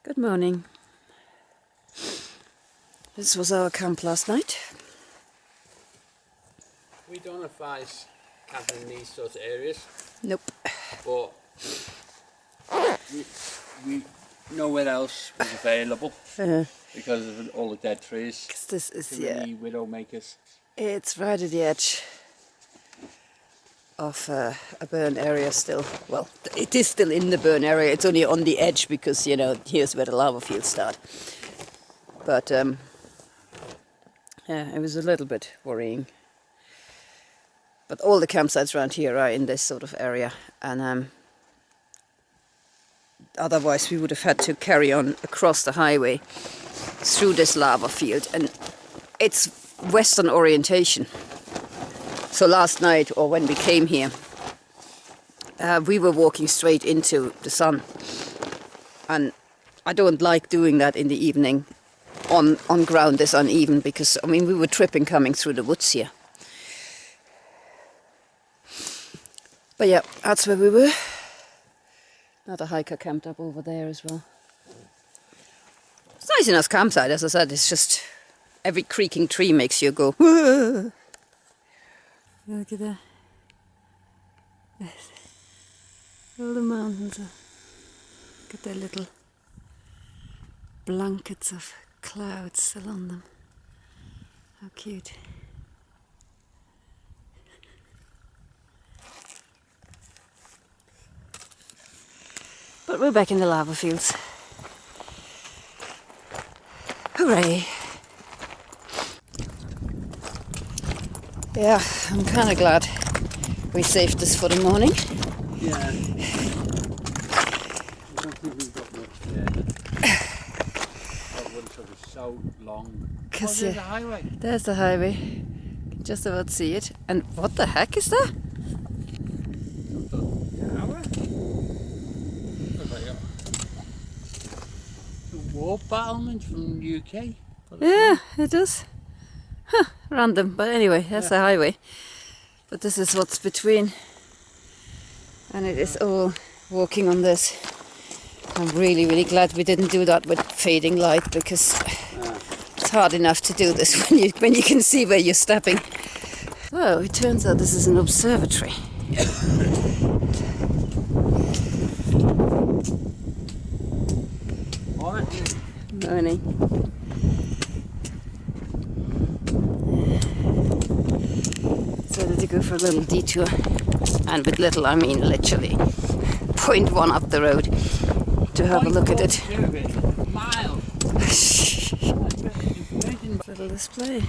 Good morning. This was our camp last night. We don't advise camping in these sort of areas. Nope. But we nowhere else was available because of all the dead trees. 'Cause this is Too many widowmakers. it's right at the edge of a burn area still. Well, it is still in the burn area. It's only on the edge because, you know, here's where the lava fields start. But yeah, it was a little bit worrying. But all the campsites around here are in this sort of area, and otherwise we would have had to carry on across the highway through this lava field, and it's western orientation. So last night, or when we came here, we were walking straight into the sun, and I don't like doing that in the evening on ground this uneven, because I mean we were tripping coming through the woods here. But yeah, that's where we were. Another hiker camped up over there as well. It's a nice enough campsite, as I said. It's just every creaking tree makes you go, whoa. Look at that. All the mountains are, look at their little blankets of clouds still on them. How cute. But we're back in the lava fields. Hooray! Yeah, I'm kind of glad we saved this for the morning. Yeah. I don't think we've got much there. That one took us so long. Cause there's the highway. There's the highway. You can just about see it. And what the heck is that? War battlement from the UK. Yeah, it does. Huh, random. But anyway, that's the highway. But this is what's between. And it is all walking on this. I'm really, really glad we didn't do that with fading light, because it's hard enough to do this when you can see where you're stepping. So it turns out this is an observatory. Morning. Decided to go for a little detour, and with little I mean literally 0.1 up the road to have a look at it. Little display.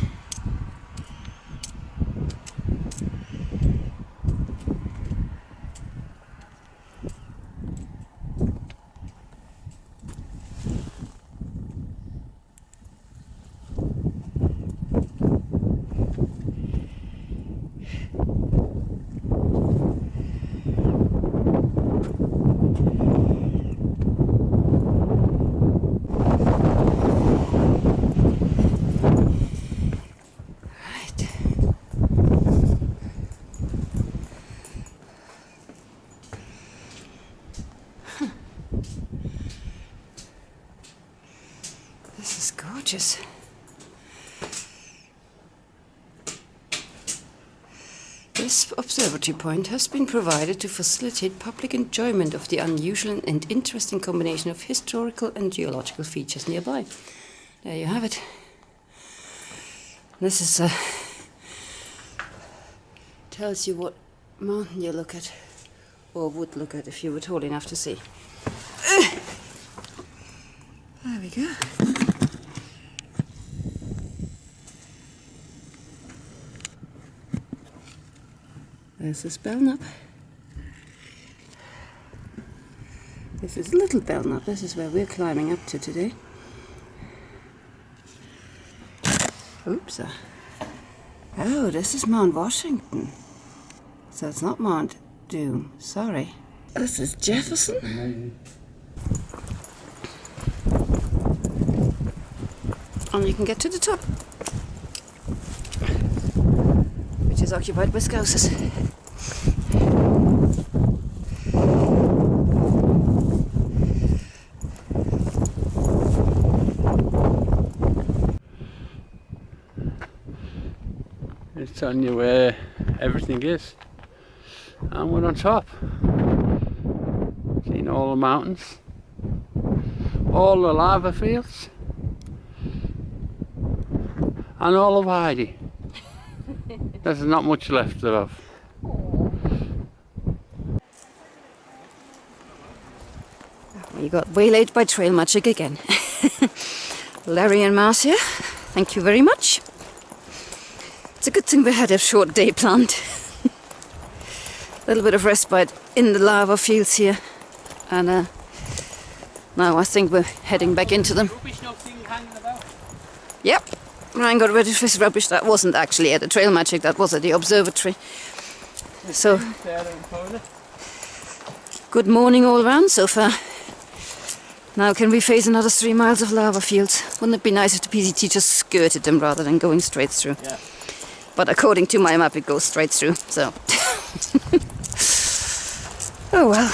This is gorgeous. This observatory point has been provided to facilitate public enjoyment of the unusual and interesting combination of historical and geological features nearby. There you have it. This is tells you what mountain you look at, or would look at if you were tall enough to see. There we go. There's this Belknap. This is Little Belknap. This is where we're climbing up to today. Oops. Oh, this is Mount Washington. So it's not Mount Doom. Sorry. This is Jefferson. And you can get to the top, which is occupied by Scousers. showing you where everything is. And we're on top. Seeing all the mountains, all the lava fields, and all of Heidi. There's not much left thereof. We got waylaid by trail magic again. Larry and Marcia, thank you very much. It's a good thing we had a short day planned. A little bit of respite in the lava fields here, and now I think we're heading back into them. Rubbish nothing hanging about. Yep, Ryan got rid of his rubbish. That wasn't actually at the trail magic, that was at the observatory. So, good morning all around so far. Now can we face another 3 miles of lava fields? Wouldn't it be nice if the PCT just skirted them rather than going straight through? Yeah. But according to my map it goes straight through, so... Oh well.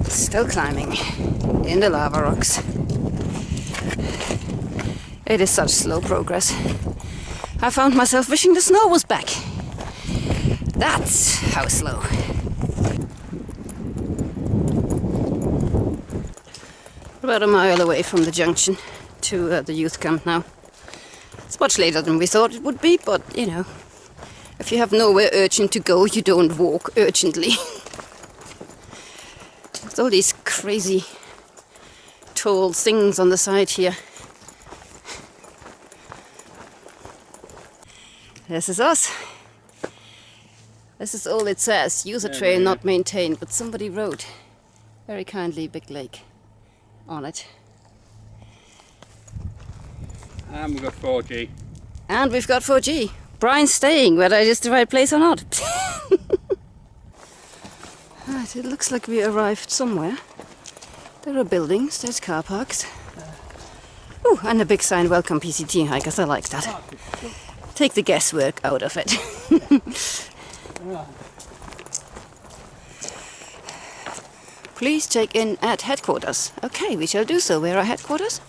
Still climbing in the lava rocks. It is such slow progress. I found myself wishing the snow was back. That's how slow. About a mile away from the junction to the youth camp now. It's much later than we thought it would be, but you know, if you have nowhere urgent to go, you don't walk urgently. There's all these crazy tall things on the side here. This is us. This is all it says. User trail not maintained, but somebody wrote very kindly Big Lake on it. And we've got 4G. And we've got 4G. Brian's staying, whether it is the right place or not. Right, it looks like we arrived somewhere. There are buildings, there's car parks. Oh, and a big sign, welcome PCT hikers, I like that. Take the guesswork out of it. Please check in at headquarters. Okay, we shall do so. Where are headquarters?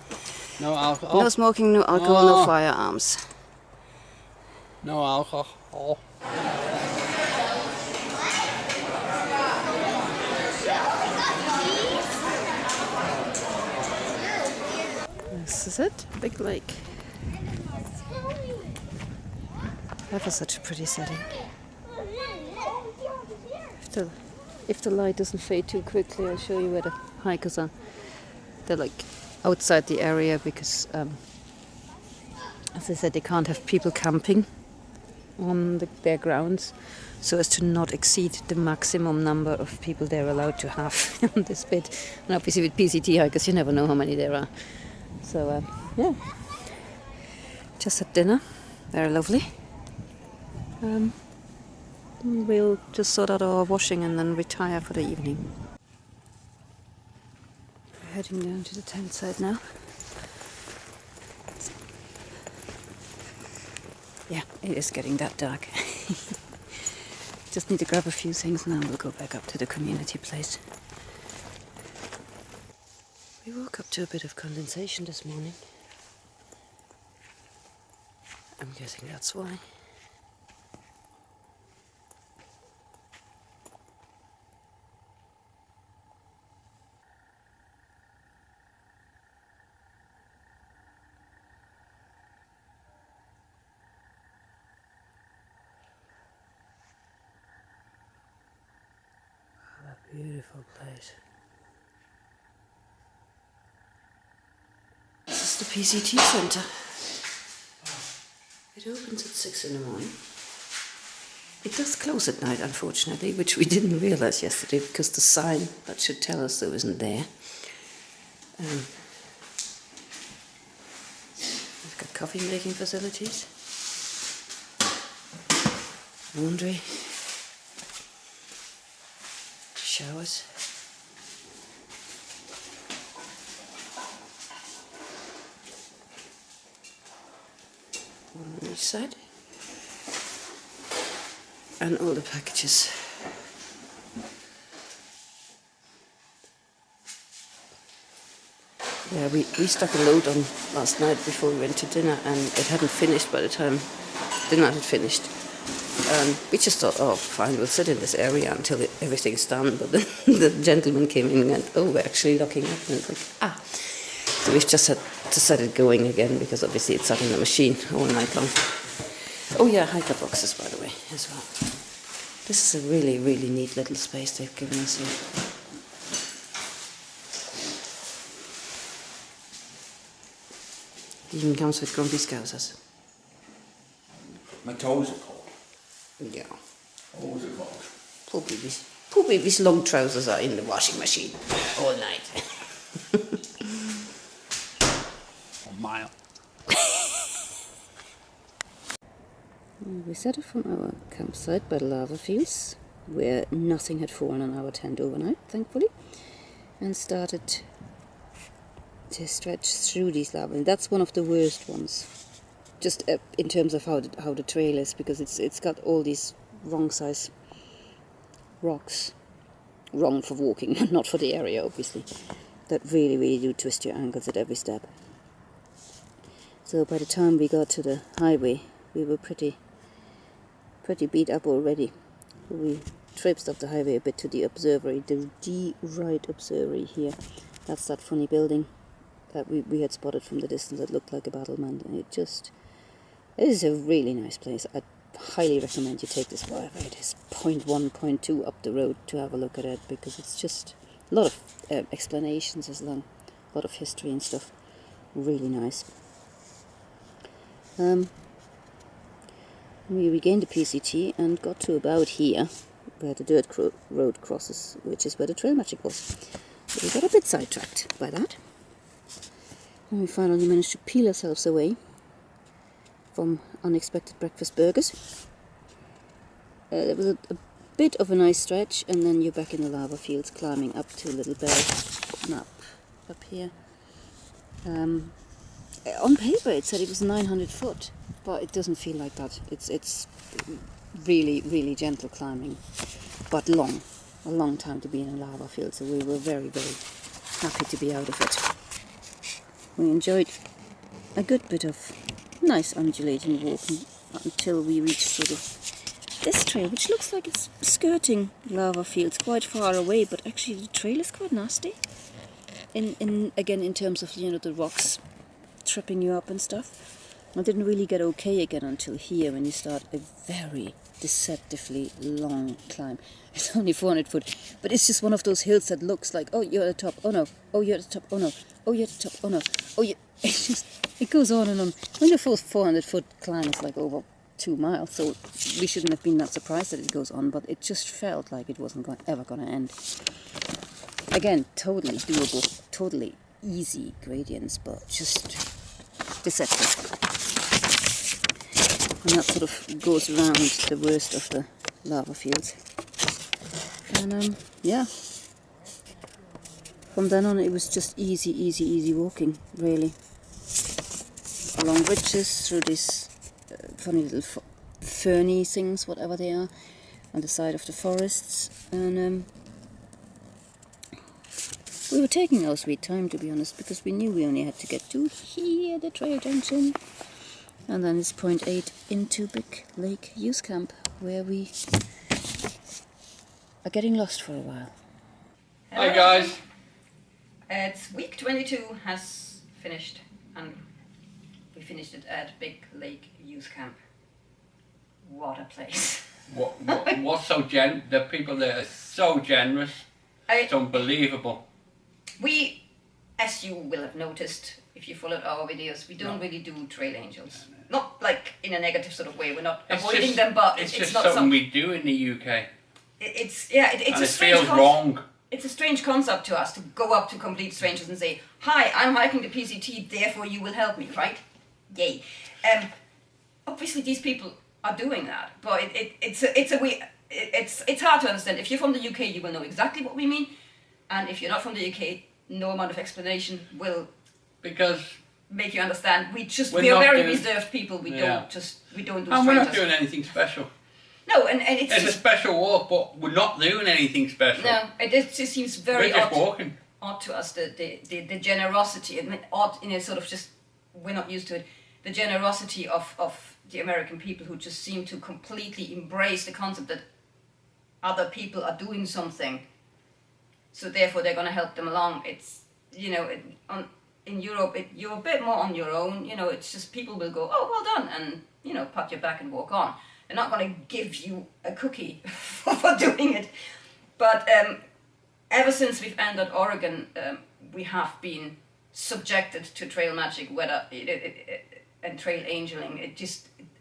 No alcohol. No smoking, no alcohol, no firearms. No alcohol. This is it, Big Lake. That was such a pretty setting. If the light doesn't fade too quickly, I'll show you where the hikers are. They're like outside the area because, as I said, they can't have people camping on their grounds, so as to not exceed the maximum number of people they're allowed to have on this bit. And obviously with PCT hikers, you never know how many there are. So, yeah. Just had dinner. Very lovely. We'll just sort out our washing and then retire for the evening. We're heading down to the tent site now. Yeah, it is getting that dark. Just need to grab a few things and then we'll go back up to the community place. We woke up to a bit of condensation this morning. I'm guessing that's why. Beautiful place. This is the PCT Centre. It opens at 6 in the morning. It does close at night, unfortunately, which we didn't realise yesterday because the sign that should tell us so isn't there. We've got coffee making facilities, laundry, showers. One on each side. And all the packages. Yeah, we stuck a load on last night before we went to dinner, and it hadn't finished by the time dinner had finished. We just thought, oh, fine, we'll sit in this area until everything's done. But then the gentleman came in and went, oh, we're actually locking up. And it's like, ah. So we've just had to set it going again, because obviously it's sat in the machine all night long. Oh yeah, hiker boxes, by the way, as well. This is a really, really neat little space they've given us here. It even comes with grumpy Scousers. My toes are cold. Yeah. Toes are cold. Poor baby's long trousers are in the washing machine all night. A mile. We set off from our campsite by the lava fields, where nothing had fallen on our tent overnight, thankfully, and started to stretch through these lava. And that's one of the worst ones, just in terms of how the trail is, because it's got all these wrong size rocks, wrong for walking, not for the area obviously, that really, really do twist your ankles at every step. So by the time we got to the highway, we were pretty beat up already. We traipsed up the highway a bit to the observatory, the D. Wright Observatory here. That's that funny building that we had spotted from the distance that looked like a battlement, and it is a really nice place. I'd highly recommend you take this whatever it is, 0.1, 0.2 up the road to have a look at it, because it's just a lot of explanations as long, a lot of history and stuff. Really nice. We regained the PCT and got to about here, where the dirt road crosses, which is where the trail magic was. So we got a bit sidetracked by that. And we finally managed to peel ourselves away from unexpected breakfast burgers. There was a bit of a nice stretch, and then you're back in the lava fields, climbing up to Little Bell, up here. On paper it said it was 900 foot, but it doesn't feel like that. It's really, really gentle climbing, but a long time to be in a lava field, so we were very, very happy to be out of it. We enjoyed a good bit of nice undulating walking until we reached sort of this trail, which looks like it's skirting lava fields quite far away, but actually the trail is quite nasty. In terms of, you know, the rocks tripping you up and stuff. I didn't really get okay again until here, when you start a very deceptively long climb. It's only 400 foot, but it's just one of those hills that looks like, oh, you're at the top, oh no, oh, you're at the top, oh no, oh, you're at the top, oh no, oh, you. It goes on and on. When the first 400 foot climb is like over 2 miles, so we shouldn't have been that surprised that it goes on, but it just felt like it wasn't ever going to end. Again, totally doable, totally easy gradients, but just deceptive. And that sort of goes around the worst of the lava fields. And yeah, from then on it was just easy walking, really. Along ridges, through these funny little ferny things, whatever they are, on the side of the forests. And we were taking our sweet time, to be honest, because we knew we only had to get to here, the trail junction. And then it's 0.8 into Big Lake Youth Camp, where we are getting lost for a while. Hi guys! It's week 22 has finished, and we finished it at Big Lake Youth Camp. What a place! What's so the people there are so generous. It's unbelievable. We, as you will have noticed if you followed our videos, we don't really do trail angels. Not like in a negative sort of way. We're not avoiding them, but it's just not something we do in the UK. It's and a it feels wrong. It's a strange concept to us to go up to complete strangers and say, "Hi, I'm hiking the PCT, therefore you will help me," right? Yay. Obviously these people are doing that, but it's hard to understand. If you're from the UK, you will know exactly what we mean, and if you're not from the UK, no amount of explanation will make you understand. We are very reserved people. We don't do strangers. And we're not doing anything special. No, and it's It's a just, special walk, but we're not doing anything special. no, just seems We're very just odd. walking. Odd to us, the generosity, and odd in a sort of just, we're not used to it, the generosity of the American people who just seem to completely embrace the concept that other people are doing something, so therefore they're going to help them along. It's, you know, in Europe, you're a bit more on your own, you know, it's just people will go, oh, well done, and, you know, pat your back and walk on. They're not going to give you a cookie for doing it. But ever since we've entered Oregon, we have been subjected to trail magic, whether and trail angeling.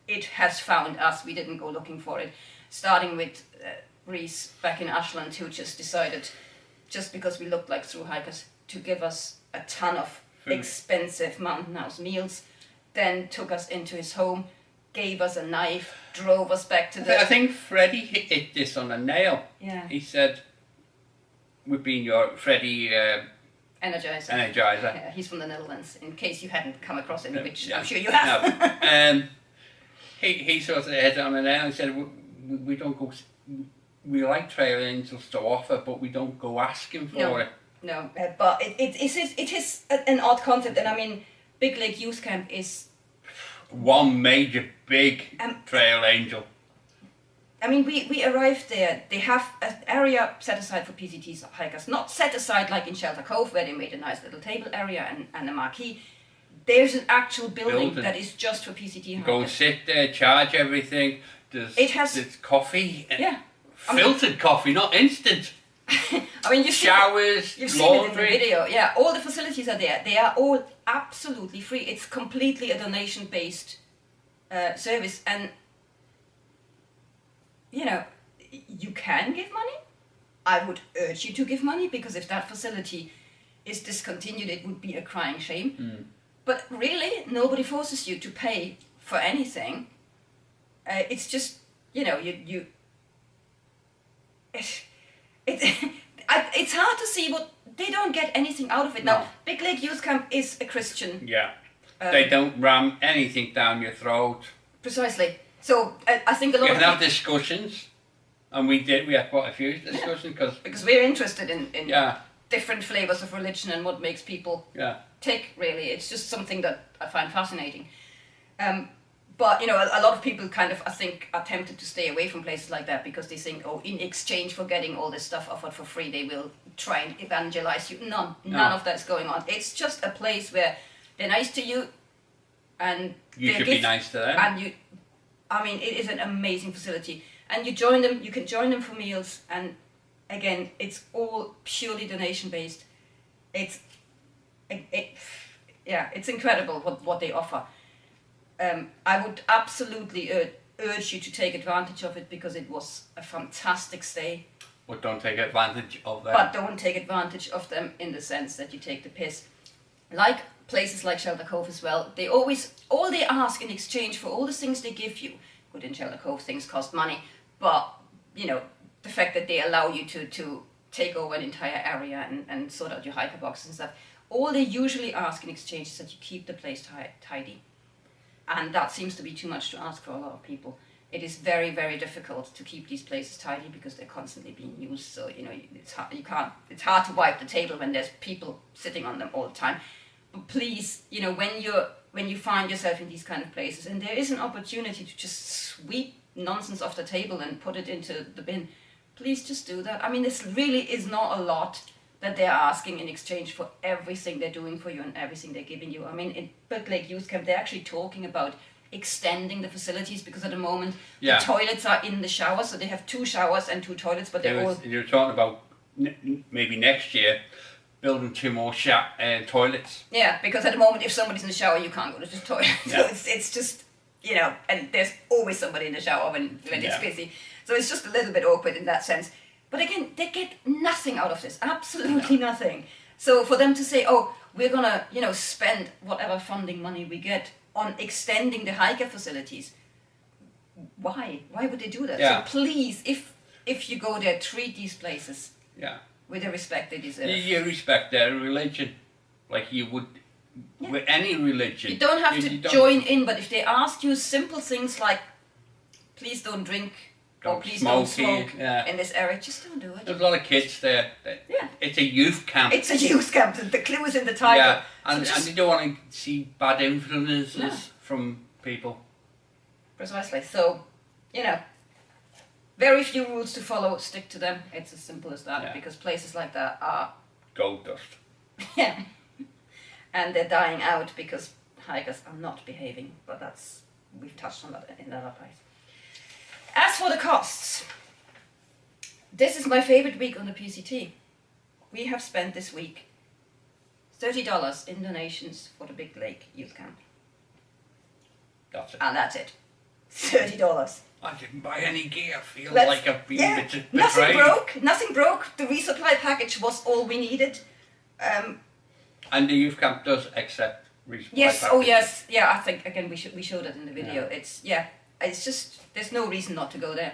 It has found us. We didn't go looking for it. Starting with Reese back in Ashland, who just decided, just because we looked like thru hikers, to give us a ton of expensive Mountain House meals. Then took us into his home, gave us a knife, drove us back to the... I think Freddie hit this on the nail. Yeah. He said, we've been your Freddie... Energizer. Yeah, he's from the Netherlands, in case you hadn't come across him, which yeah. I'm sure you have. No. He sort of hit it on the nail. He said, we don't go... We like Trail Angels to offer, but we don't go asking for it. No, but it is an odd concept, and I mean, Big Lake Youth Camp is... One major big trail angel. I mean, we arrived there. They have an area set aside for PCT hikers, not set aside like in Shelter Cove, where they made a nice little table area and a marquee. There's an actual building that is just for PCT hikers. Go and sit there, charge everything. There's coffee. Yeah. Filtered coffee, not instant. I mean, you've showers, you've laundry. seen it in the video. Yeah, all the facilities are there. They are all absolutely free. It's completely a donation-based service, and you know, you can give money. I would urge you to give money, because if that facility is discontinued, it would be a crying shame. But really, nobody forces you to pay for anything. It's just, you know, it's hard to see what they don't get anything out of it. No. Now, Big Lake Youth Camp is a Christian. Yeah, they don't ram anything down your throat. Precisely. So I think a lot You of can have discussions, and we had quite a few discussions because we're interested in yeah, different flavors of religion and what makes people tick. Really, it's just something that I find fascinating. But you know, a lot of people kind of, I think, are tempted to stay away from places like that because they think, oh, in exchange for getting all this stuff offered for free, they will try and evangelize you. None of that's going on. It's just a place where they're nice to you, and you should be nice to them. And I mean, it is an amazing facility, and you join them. You can join them for meals, and again, it's all purely donation based. It's incredible what they offer. I would absolutely urge you to take advantage of it, because it was a fantastic stay. But don't take advantage of them. But don't take advantage of them in the sense that you take the piss. Like places like Shelter Cove as well, all they ask in exchange for all the things they give you, good, in Shelter Cove things cost money, but you know, the fact that they allow you to take over an entire area and sort out your hiker boxes and stuff, all they usually ask in exchange is that you keep the place tidy. And that seems to be too much to ask for a lot of people. It is very, very difficult to keep these places tidy because they're constantly being used. So you know, it's hard to wipe the table when there's people sitting on them all the time. But please, you know, when you find yourself in these kind of places and there is an opportunity to just sweep nonsense off the table and put it into the bin, please just do that. I mean, this really is not a lot that they're asking in exchange for everything they're doing for you and everything they're giving you. I mean, in Big Lake Youth Camp, they're actually talking about extending the facilities, because at the moment the toilets are in the shower, so they have 2 showers and 2 toilets, but they're all... You're talking about maybe next year building 2 more toilets. Yeah, because at the moment, if somebody's in the shower, you can't go to the toilet. Yeah. So it's just, you know, and there's always somebody in the shower when it's busy. So it's just a little bit awkward in that sense. But again, they get nothing out of this, absolutely nothing. So for them to say, oh, we're gonna, you know, spend whatever funding money we get on extending the hiker facilities, why? Why would they do that? Yeah. So please, if you go there, treat these places with the respect they deserve. You respect their religion, like you would with any religion. You don't have to join in, but if they ask you simple things like, please don't drink please don't smoky, smoke yeah. in this area. Just don't do it. There's a lot of kids there. Yeah. It's a youth camp. It's a youth camp. The clue is in the title. Yeah, So and just- you don't want to see bad influences No. from people. Precisely. So, you know, very few rules to follow. Stick to them. It's as simple as that. Yeah. Because places like that are, Gold dust. yeah, and they're dying out because hikers are not behaving. But we've touched on that in other place. As for the costs, this is my favorite week on the PCT. We have spent this week $30 in donations for the Big Lake Youth Camp. That's it. And that's it. $30. I didn't buy any gear. I feel Let's- like I've been yeah, betrayed. nothing broke. Nothing broke. The resupply package was all we needed. And the youth camp does accept resupply Yes. Oh packages. yes. Yeah. I think again we showed that in the video. Yeah. It's just there's no reason not to go there.